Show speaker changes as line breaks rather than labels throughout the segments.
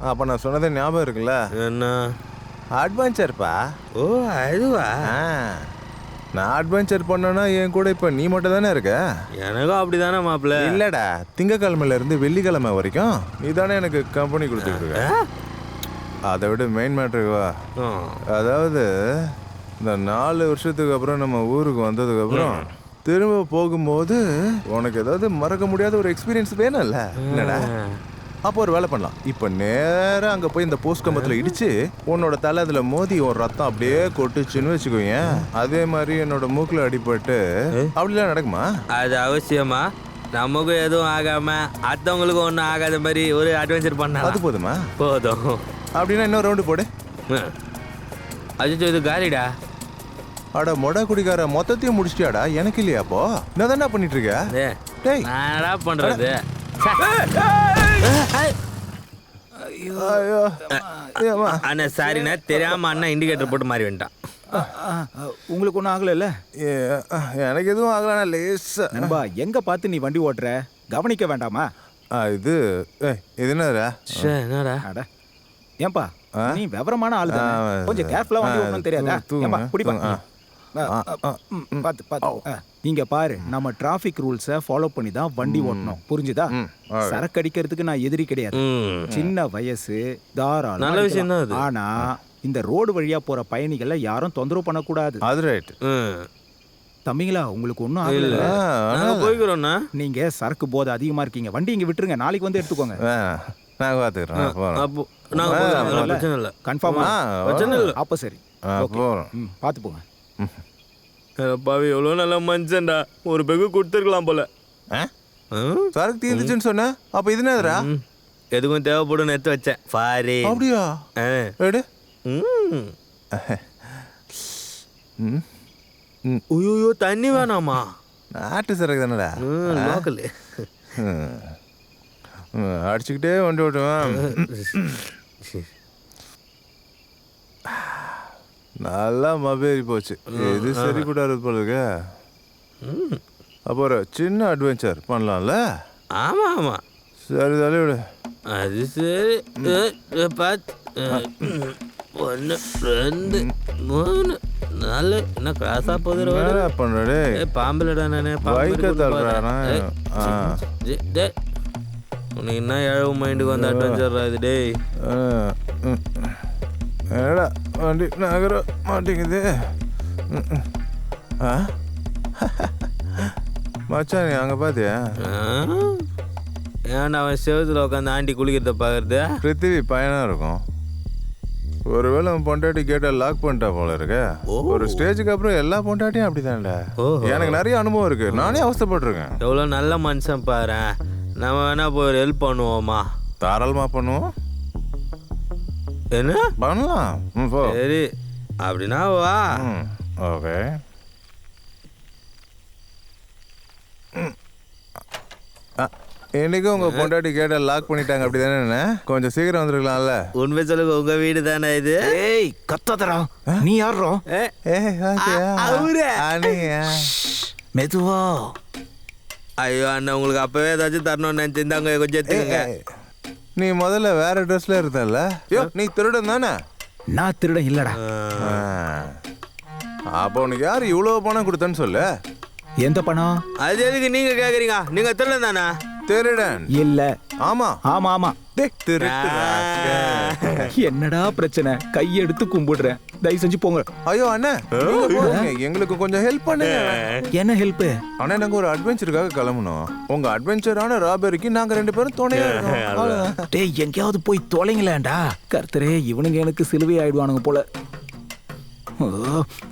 அப்போ நான் சொன்னதே ஞாபகம் இருக்குல்ல?
என்ன?
அட்வென்ச்சர்ப்பா.
ஓ அதுவா?
நான் அட்வென்ச்சர் பண்ணேன்னா என் கூட இப்போ நீ மட்டும் தானே இருக்க.
எனக்கும் அப்படிதானே மாப்பிள்ள.
இல்லடா, திங்கக்கிழமையிலேருந்து வெள்ளிக்கிழமை வரைக்கும் நீ தானே எனக்கு கம்பெனி கொடுத்துட்டு இருக்க. அதை விட மெயின் மேட்ருக்கு வா. அதாவது இந்த 4 வருஷத்துக்கு அப்புறம் நம்ம ஊருக்கு வந்ததுக்கப்புறம் திரும்ப போகும்போது உனக்கு ஏதாவது மறக்க முடியாத ஒரு எக்ஸ்பீரியன்ஸ் வேணும்ல? இல்லடா, அப்போ ஒரு வேலை பண்ணலாம். இப்போ நேராக அங்கே போய் இந்த போஸ்ட் கம்பத்தில் இடிச்சு உன்னோட தலை அதில் மோதி ஒரு ரத்தம் அப்படியே கொட்டுச்சுன்னு வச்சுக்கோங்க. அதே மாதிரி என்னோட மூக்கில் அடிபட்டு அப்படிலாம் நடக்குமா?
அது அவசியமா? நமக்கும் எதுவும் ஆகாம அடுத்தவங்களுக்கும் ஒன்றும் ஆகாத மாதிரி ஒரு அட்வென்ச்சர் பண்ண
அது போதுமா?
போதும்.
அப்படின்னா இன்னொரு ரவுண்டு போடு.
அஜிச்சோ இது காலிடா.
அட மொடா குடிக்கார, மொத்தத்தையும் முடிச்சிட்டியாடா? எனக்கு இல்லையாப்போ? நான் தானே பண்ணிட்டு இருக்க.
டேய் என்னடா பண்றது? அண்ணா சாரிண்ணா, தெரியாம அண்ணா இண்டிகேட்டர் போட்டு மாறி வந்துட்டான்.
உங்களுக்கு ஒன்றும் ஆகலைல்ல?
எனக்கு எதுவும் ஆகலண்ணா, லேசா.
நண்பா, எங்க பார்த்து நீ வண்டி ஓட்டுற? கவனிக்க வேண்டாமா?
இது இது என்னடா?
என்னடா?
அட ஏன்பா, நீ விவரமான ஆளு தானே, கொஞ்சம் கேர்ஃபுல்லா வண்டி ஓட்டணும் தெரியாதா? ஏன்பா குடிப்பா. பார்த்து பார்த்து இங்க பாரு, நம்ம டிராஃபிக் ரூல்ஸை ஃபாலோ பண்ணி தான் வண்டி ஓட்டணும், புரிஞ்சுதா? சரக்கு அடிக்கிறதுக்கு நான் எதிரி கிடையாது. சின்ன வயசு, தாராளம்,
நல்ல விஷயம் தான் அது.
ஆனா இந்த ரோடு வழியா போற பயணிகளை யாரும் தொந்தரவு பண்ணக்கூடாது.
அது ரைட்.
தம்பிங்களா, உங்களுக்கு ஒன்றும் ஆகல?
போய்க்கிறோம்ண்ணா.
நீங்க சரக்கு போதை அதிகமா இருக்கீங்க, வண்டி இங்க விட்டுருங்க, நாளைக்கு வந்து எடுத்துக்கோங்க.
நான் பார்த்துக்கிறேன்.
கன்ஃபார்மா? அப்போ சரி, பார்த்து போங்க.
பாவி, எவ்வளோ நல்ல மனுஷன்டா, ஒரு பெகு கொடுத்துருக்கலாம் போல.
சரக்கு தீர்ந்துச்சுன்னு சொன்ன, அப்போ இது என்னதுடா?
எதுக்கும் தேவைப்படுன்னு எடுத்து வச்சேன். பாரு.
அப்படியா? எடு.
ஐயோ, தண்ணி வேணாமா?
நாட்டு சரக்கு தானடா,
லோக்கல்.
அடிச்சுக்கிட்டே வண்டி ஓட்டுவேன். நல்லா மபேறி போச்சு. இது சரி கூடாது போல இருக்க. அப்போ ஒரு சின்ன அட்வென்ச்சர் பண்ணலாம்ல?
ஆமா ஆமா,
சரி தலை விடு.
அது சரி. 1 2 3 4 என்ன கிராஸா போதுற
பண்றே.
பாம்புலடா நானே.
பைக்கை தள்ளுறானா?
உனக்கு என்ன ஏழவு மைண்டுக்கு வந்து அட்வென்ச்சர் இது? டேய்
ஏடா வண்டி நகர மாட்டேங்குது. மச்சான், நீ அங்கே பார்த்தியா?
ஏன்டா அவன் செவத்தில் உட்காந்து ஆண்டி குளிக்கிறத பார்க்கறது?
பிருத்திவி பையனாக இருக்கும். ஒருவேளை அவன் பொண்டாட்டி கேட்டை லாக் பண்ணிட்டா போல இருக்க. ஒரு ஸ்டேஜுக்கு அப்புறம் எல்லா பொண்டாட்டியும் அப்படிதான்டா. எனக்கு நிறைய அனுபவம் இருக்கு, நானே அவஸ்தைப்பட்டிருக்கேன்.
எவ்வளோ நல்ல மனுஷன் பாரு. நம்ம வேணா போய் ஒரு ஹெல்ப் பண்ணுவோமா?
தாராளமாக பண்ணுவோம்.
என்ன
பண்ணலாம்?
சரி, அப்படின்னா வா.
ஓகே. இன்னைக்கு உங்க பொண்டாட்டி கேட்ட லாக் பண்ணிட்டாங்க அப்படிதானே? கொஞ்சம் சீக்கிரம் வந்துருக்கலாம்ல?
உண்மை சொல்லுங்க, உங்க வீடு தானே இது?
ஏய் கத்தாதடா, நீ யாரோ? மெதுவா.
ஐயோ அண்ணா, உங்களுக்கு அப்பவே ஏதாச்சும் தரணும்னு நினைச்சிருந்தாங்க, கொஞ்சம் எடுத்துக்கங்க.
நீ முதல்ல வேற ட்ரெஸ்ல இருந்தல்ல? நீ திருடன் தானே?
நான் திருடன் இல்லடா.
அப்போ உனக்கு யாரு இவ்வளவு பணம் கொடுத்தன்னு சொல்லு.
எந்த பணம்?
அது எதுக்கு நீங்க கேக்குறீங்க? நீங்க திருடன் தானே?
திருடன்
இல்ல.
ஆமா
ஆமா ஆமா. என்னடா பிரச்சனை? கையெடுத்து கும்பிடுறேன், தயவு செஞ்சு போங்க.
ஐயோ அண்ணா, எங்களுக்கு கொஞ்சம் ஹெல்ப் பண்ணுங்க.
என்ன ஹெல்ப்?
அண்ணா, நாங்க ஒரு அட்வென்ச்சருக்காக கிளம்பணும். உங்க அட்வென்ச்சரான ராபரிக்கு நாங்க 2 பேரும் துணையா இருக்கோம்.
டேய், எங்கேயாவது போய் தொலைங்களேன்டா. கர்த்தரே, இவனுங்க எனக்கு சிலுவை ஆயிடுவானுங்க போல.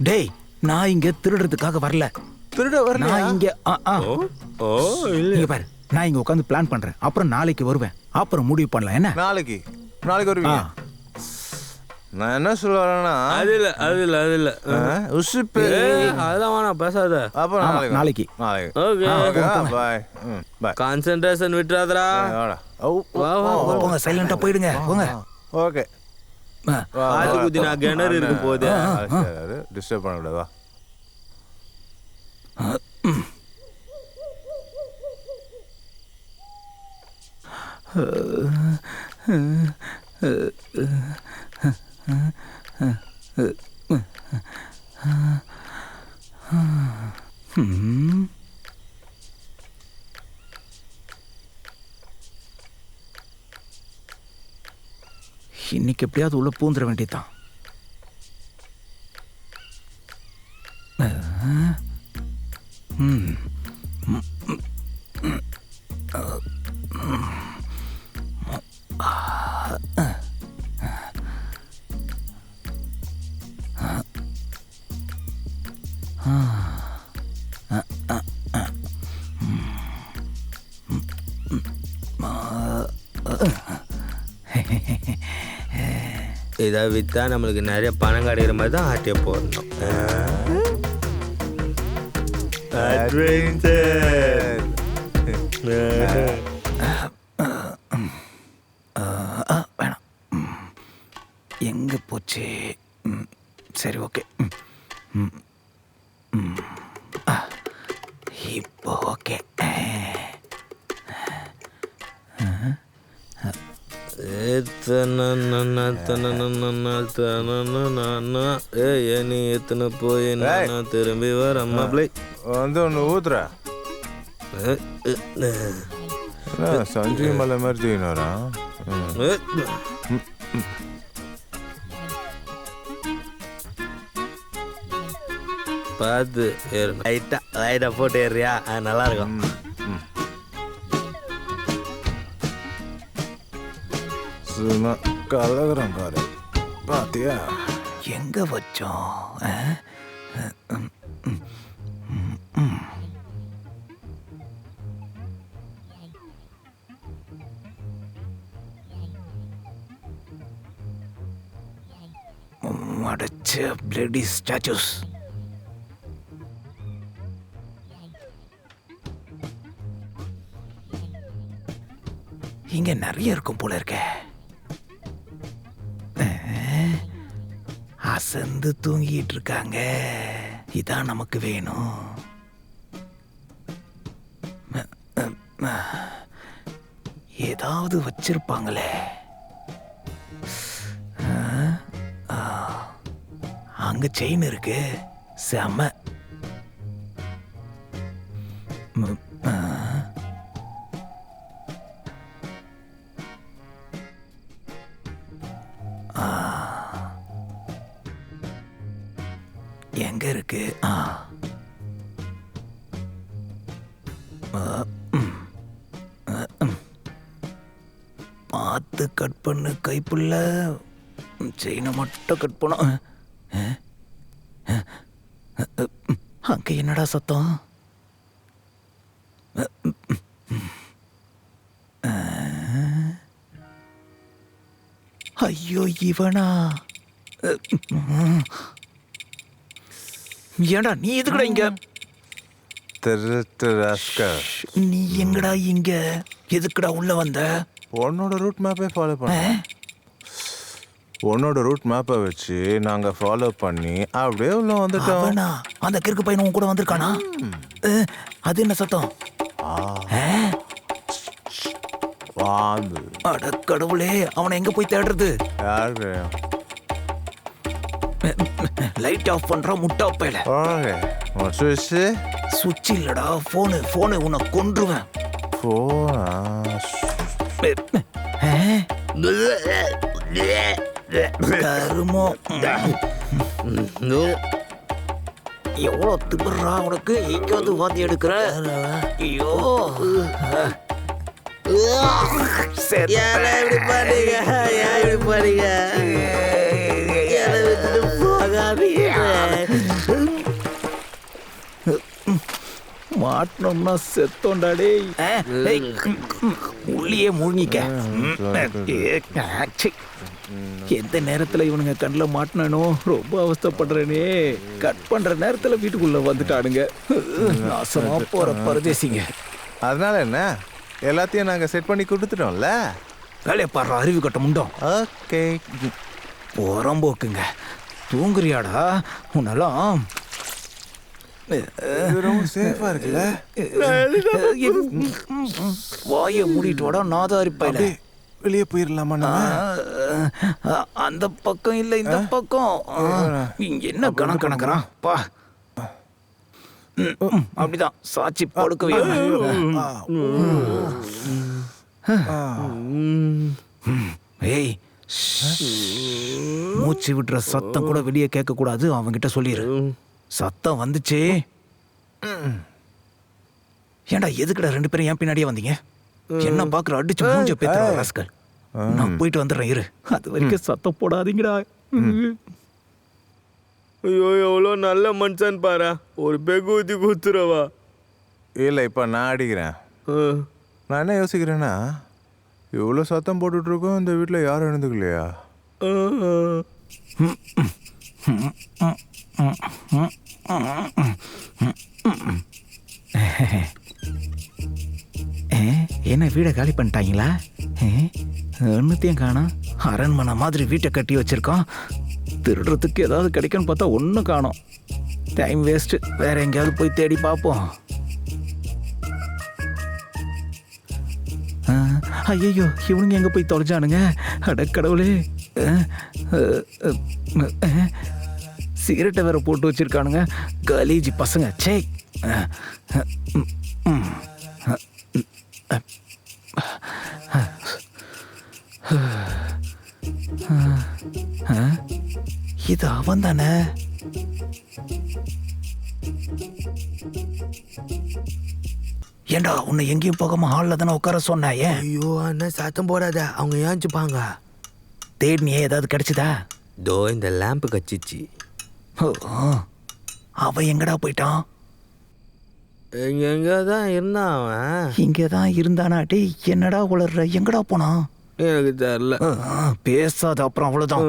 டேய், நான் இங்க திருடுறதுக்காக வரல.
திருட வரல?
நான் இங்க பாரு, நான் இங்க உட்காந்து பிளான் பண்றேன். அப்புறம் நாளைக்கு வருவேன், அப்புறம் முடிவு பண்ணலாம். என்ன
நாளைக்கு வருவீங்க? நான் என்ன சொல்றேன்னா,
அது இல்ல
உசுப்பு
அதெல்லாம் வேணாம், பேசாத.
அப்புறம்
நாளைக்கு.
ஓகே, பாய் பாய்.
கான்சென்ட்ரேஷன் விட்டுறாதடா.
போங்க, சைலண்டா போயிடுங்க, போங்க.
ஓகே.
ஆதி குதி நான் கிணறு இருக்கு போதே,
டிஸ்டர்ப் பண்ணக்கூடாதா?
இன்னைக்கு எப்படியாவது உள்ள பூந்துட வேண்டியதுதான்.
இதை விற்றா நம்மளுக்கு நிறைய பணம் கிடைக்கிற மாதிரி தான் ஆட்டிய போடணும்.
வேணாம். எங்க போச்சு? சரி, ஓகே. இப்போ ஓகே.
நீ எத்தனை போய் திரும்பி வர அம்மாப்ளை
வந்து ஒன்று ஊத்துற சஞ்சய் மலை மாதிரி தூக்கினாரா?
பார்த்து லைட்டா போட்டு ஏறியா? நல்லா இருக்கும்.
சும்மா கலகுறான் பாரு, பாத்தியா?
எங்க வச்சோம்? அடைச்ச பிளடி ஸ்டாச்சூஸ். இங்க நிறைய இருக்கும் போல இருக்க. அசந்து தூங்கிட்டு இருக்காங்க. இதான் நமக்கு வேணும். ஏதாவது வச்சிருப்பாங்களே. அங்க செயின் இருக்கு. செம. எங்க இருக்கு? பார்த்து கட் பண்ணு கைப்புள்ள. செயினை மட்டும் கட் பண்ண. அங்க என்னடா சத்தம்? ஐயோ, இவனா? ஏண்டா நீ எதுக்குடா இங்க? நீ எங்கடா இங்க? எதுக்குடா உள்ள வந்த?
உன்னோட ரூட் மேப்பே ஃபாலோ பண்ண. உன்னோட ரூட் மேப்பை வச்சு நாங்க ஃபாலோ பண்ணி அப்படியே உள்ள வந்துட்டோம்.
அந்த கிறுக்கு பையன் உன் கூட வந்திருக்கானா? அது என்ன சத்தம்? அட கடவுளே, அவனை எங்க போய் தேடுறது?
யாரு
லைட் ஆஃப் பண்றா முட்டா பையல. சுவிட்ச் இல்லடா, போனு. உன்னை கொன்றுவேன். கருமோ, எவ்வளோ திமிர்றா உனக்கு? எங்கேயாவது வாந்தி எடுக்கிற? ஐயோ, மாட்டினோம்னா செத்தோண்டாடே. உள்ளே மூழ்கிக்க. எந்த நேரத்துல இவனுங்க கண்ணில் மாட்டினோ ரொம்ப அவஸ்தைப்படுறேனே. கட் பண்ற நேரத்துல வீட்டுக்குள்ள வந்துட்டானுங்க. நாசமா போற பரதேசிங்க.
அதனால என்ன, எல்லாத்தையும் நாங்க செட் பண்ணி கொடுத்துட்டோம்ல.
வேலையை பாடுற அறிவு கட்ட முண்டோம்.
ஓகே,
போறம்போக்குங்க. தூங்குறியாடா? உன்னெல்லாம்
ரொம்ப சேஃபா இருக்குல்ல.
வாயை மூடிட்டு வாடா நாதாரி பையல.
வெளியே போயிடலாமா நம்ம?
அந்த பக்கம் இல்ல இந்த பக்கம். இங்க என்ன கணக்கிறான் பா. அப்படிதான் சாட்சி படுக்கவே. ஏய், மூச்சு விடுற சத்தம் கூட வெளியே கேட்க கூடாது. அவன்கிட்ட சொல்லிடு. சத்தம் வந்துச்சு. ஏன்டா எதுக்குடா 2 பேரும் என் பின்னாடியே வந்தீங்க? என்ன பாக்குற? அடிச்சு மூஞ்ச பேத்துறா ராஸ்கல். நான் போயிட்டு வந்துடுறேன், இரு. அது வரைக்கும் சத்தம் போடாதீங்கடா.
ஐயோ எவ்வளோ நல்ல மனுஷன் பாரு. ஒரு பெகு ஊற்றி குத்துறவா.
இல்லை, இப்போ நான் அடிக்கிறேன். நான் என்ன யோசிக்கிறேன்னா, இவ்வளோ சத்தம் போட்டுட்ருக்கோம், இந்த வீட்டில் யாரும் எழுந்துக்கலையா?
என்ன வீடை காலி பண்ணிட்டாங்களா? ஒன்னுத்தையும் காணோம். அரண்மனை மாதிரி வீட்டை கட்டி வச்சிருக்கோம். திருடுறதுக்கு ஏதாவது கிடைக்கும்னு பார்த்தா ஒன்றும் காணோம். Time waste. வேற எங்கேயாவது போய் தேடி பார்ப்போம். ஐயோ, இவனுங்க எங்க போய் தொலைஞ்சானுங்க? அடக்கடவுளே. சிகரெட்டை வேற போட்டு வச்சிருக்கானுங்க. கலீஜி பசங்க. சே. இது அவன் தானே? ஏண்டா உன்னை எங்கேயும் போகாம ஹாலில் தானே உட்கார சொன்னாயே?
ஐயோ அண்ணா சத்தம் போடாத, அவங்க ஏஞ்சுப்பாங்க.
தேடினியே ஏதாவது கிடைச்சதா?
தோ இந்த லேம்பு கச்சிச்சு.
அவன் எங்கடா போயிட்டான்?
எங்க தான் இருந்தான் அவன்.
இங்கதான் இருந்தானா? டேய், என்னடா உளர்ற? எங்கடா போனான்?
எனக்கு தெரியல.
பேசாத, அப்புறம் அவ்வளவுதான்.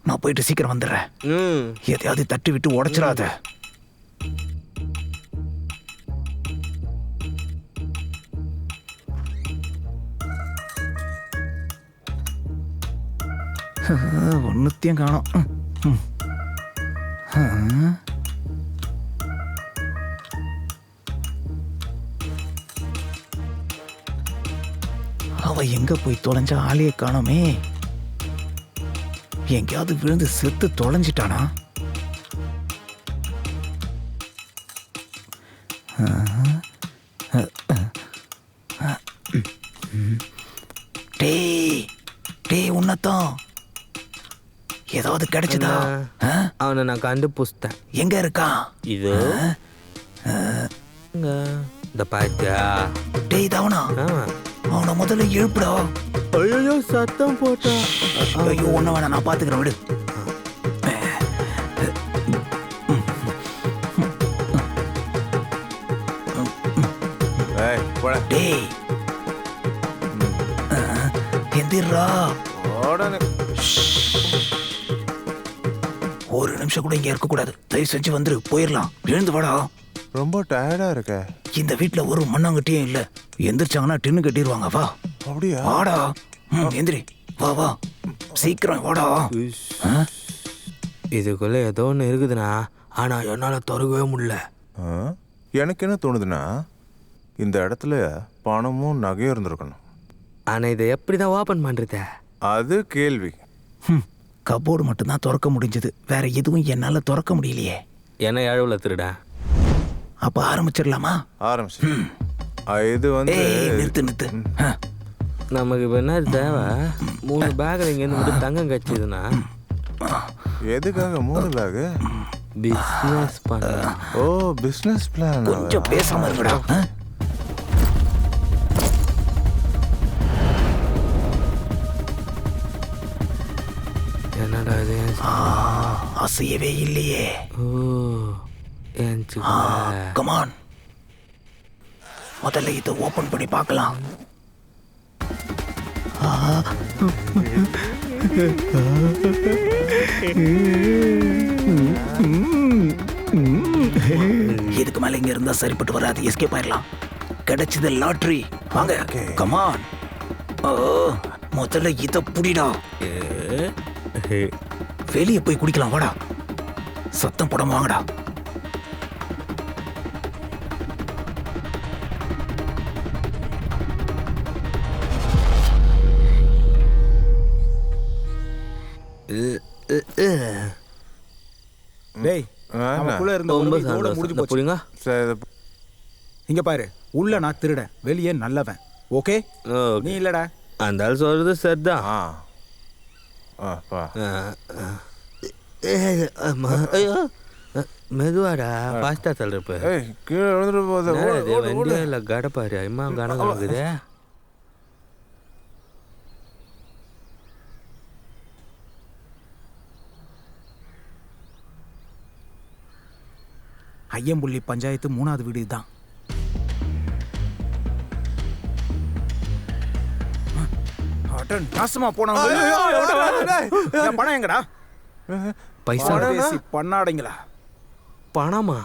நான் போயிட்டு சீக்கிரம் வந்துடுறேன். எதையாவது தட்டி விட்டு உடைச்சிடாத. ஒன்னுத்தையும் காணோம். அவ எங்க போய் தொலைஞ்சா? ஆளையே காணோமே. எங்கேயாவது விழுந்து செத்து தொலைஞ்சிட்டானா? டேய் டேய், உன்னதான் ஏதாவது கிடைச்சதா?
அவனை நான் கண்டுபிடிச்சிட்டேன்.
எங்க இருக்கான்?
இது இந்த பாத்தியா?
டேய் தவனா, அவனை முதல்ல எழுப்புடா.
ஐயோ சத்தம் போட்டா.
ஐயோ ஒண்ணு வேணா, நான் பாத்துக்கிறேன், விடு. டேய் எந்திரா. ஒரு நிமிஷம் கூட இங்க இருக்க கூடாது. தயவு செஞ்சு வந்துரு, போயிடலாம். எழுந்து வாடா.
ரொம்ப டயர்டா இருக்க.
இந்த வீட்டுல ஒரு மண்ணாங்கட்டியும் இல்ல. எந்திரிச்சாங்கன்னா டின்னு கட்டிடுவாங்க. வா.
அப்படியா?
வாடா. எந்திரி, வா வா, சீக்கிரம் வாடா.
இதுக்குள்ள ஏதோ ஒன்று இருக்குதுண்ணா, ஆனா என்னால திறக்கவே முடியல.
எனக்கு என்ன தோணுதுன்னா, இந்த இடத்துல பணமும் நகையும் இருந்திருக்கணும்.
ஆனா இதை எப்படிதான் ஓபன் பண்றது? அது
கேள்வி.
கபோர்டு மட்டும்தான் திறக்க முடிஞ்சது. வேற எதுவும் என்னால திறக்க முடியலையே.
என்ன எழுவல திருட.
அப்ப ஆரம்பிச்சிடலாமா?
ஆரம்பிச்சு. இது வந்து
நிறுத்து நிறுத்து.
நமக்கு இப்ப என்ன தேவை? 3 பேக்ல இங்க இருந்து மட்டும் தங்கம் கச்சிதுன்னா
எதுக்காக 3 பேக்?
பிசினஸ் பண்ண.
ஓ, பிசினஸ் பிளான்.
கொஞ்சம் பேசாம இருக்கடா.
என்னடா இது?
அசையவே இல்லையே.
ஓ,
கமான், முதல்ல இதை ஓபன் பண்ணி பார்க்கலாம். இதுக்கு மேல இங்க இருந்தா சரிப்பட்டு வராது. எஸ்கேப் ஆயிடலாம். கிடைச்சது லாட்டரி. வாங்க, கமான். முதல்ல இத புடிடா. வெளியே போய் குடிக்கலாம். வாடா, சத்தம் போடாம வாங்கடா. டேய் நமக்குள்ள இருந்த
ரொம்ப
உறவு இதோட முடிஞ்சு
சந்தோஷம்
போச்சு.
புரியுங்க.
சரி
இங்க பாரு, உள்ள நான் திருடன், வெளியே நல்லவன். ஓகே நீ இல்லடா.
அந்த ஆள் சொல்றது சரிதான்.
ஆ ஆ பா
ஐயோ மெதுவாடா, ஃபாஸ்டா தள்ளுறப்ப
ஏய் கீழே விழுந்துட்டு போகுது.
வண்டியா இல்லை கடப்பாரு அம்மா கணக்கு இருக்குது.
ஐயம்புள்ளி பஞ்சாயத்து 3வது வீடு தான். நாசமா போனாங்க. என் பணம் எங்கடா?
பைசா
பரதேசி பண்ணாடைங்களா?
பணமா?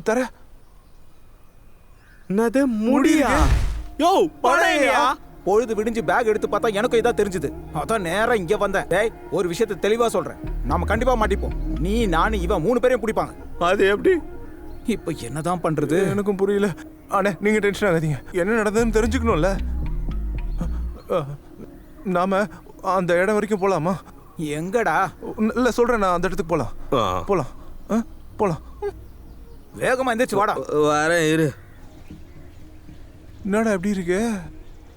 தர
என்னது முடியா? யோ பணையா?
பொழுது விடிஞ்சு பேக் எடுத்து பார்த்தா எனக்கும் இதான் தெரிஞ்சது. அதான் நேரா இங்க வந்தேன். டேய் ஒரு விஷயத்தை தெளிவா சொல்றேன், நாம கண்டிப்பா மாட்டிப்போம். நீ நானு இவன் 3 பேரையும் பிடிப்பாங்க.
அது எப்படி?
இப்ப என்னதான் பண்றது?
எனக்கும் புரியல. அண்ணே நீங்க டென்ஷன் ஆகாதீங்க, என்ன நடந்ததுன்னு தெரிஞ்சுக்கணும்ல. நாம அந்த இடம் வரைக்கும் போலாமா?
எங்கடா?
இல்ல சொல்றேன், நான் அந்த இடத்துக்கு போலாம். போலாம் போலாம்.
வேகமா எந்திரிச்சு வாடா.
வரேன் இரு.
என்னடா எப்படி இருக்கு?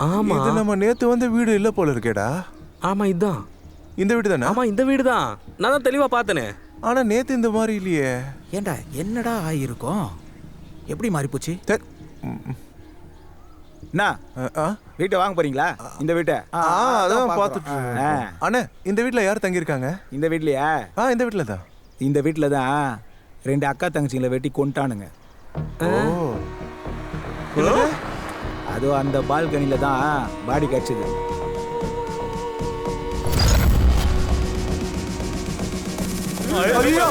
ஆமா
இது நம்ம நேத்து வந்த வீடு இல்ல போல இருக்கேடா.
ஆமா இதுதான்.
இந்த வீடு தானே?
ஆமா இந்த வீடு தான், நான் தான் தெளிவா பார்த்தனே.
ஆனா நேத்து இந்த மாதிரி இல்லையே.
ஏண்டா என்னடா ஆயிருக்கும்? எப்படி மாறி போச்சு? என்ன வீட்டை வாங்க போறீங்களா? இந்த வீட்டை
அதான் பார்த்துட்டு. அண்ணே இந்த வீட்ல யார் தங்கியிருக்காங்க?
இந்த வீட்லயா?
இந்த வீட்ல தான்.
இந்த வீட்ல தான் 2 அக்கா தங்கச்சிங்களை வெட்டி கொண்டானுங்க. அதோ அந்த பால்கனில தான் பாடி கடிச்சது.
ஐயோ